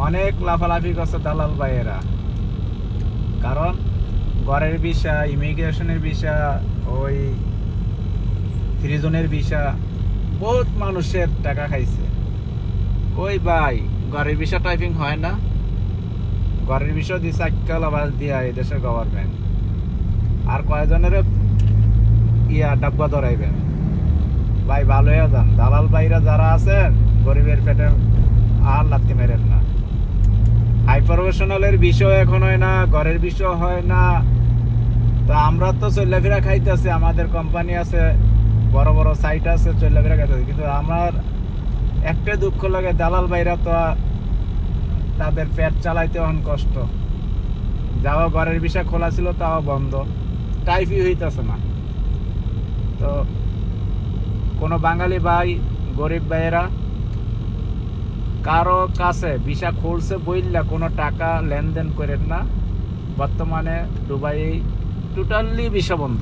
অনেক লাফালাফি করছে দালাল ভাইয়েরা, কারণ ঘরের ভিসা, ইমিগ্রেশনের ভিসা, ওই ফ্রি জোনের ভিসা, বহুত মানুষের টাকা খাইছে। ওই ভাই ঘরের ভিসা টাইপিং হয় না, ঘরের ভিসা দিচ্ছে আজকাল আবার দিয়া এই দেশের গভর্নমেন্ট, আর কয়েকজনের ডাব্বা ধরাইবেন। ভাই ভালো হয়ে যান, দালাল ভাইরা যারা আছেন গরিবের পেটে আর লাগতে মেরেন না। হাই প্রফেশনালের বিষয় এখন হয় না, ঘরের বিষয় হয় না। তো আমরা তো চল্লাফেরা খাইতেছি, আমাদের কোম্পানি আছে, বড় বড় সাইট আছে, চল্লাফেরা খাইতেছি, কিন্তু আমার একটা দুঃখ লাগে, দালাল ভাইরা তো তাদের পেট চালাইতে অন কষ্ট। যাওয়া ঘরের বিষয় খোলা ছিল তাও বন্ধ, টাইপই হইতেছে না। তো কোনো বাঙালি ভাই, গরিব ভাইয়েরা কারো কাছে ভিসা খুলছে বইলা কোনো টাকা লেনদেন করেন না। বর্তমানে দুবাই টোটালি ভিসা বন্ধ।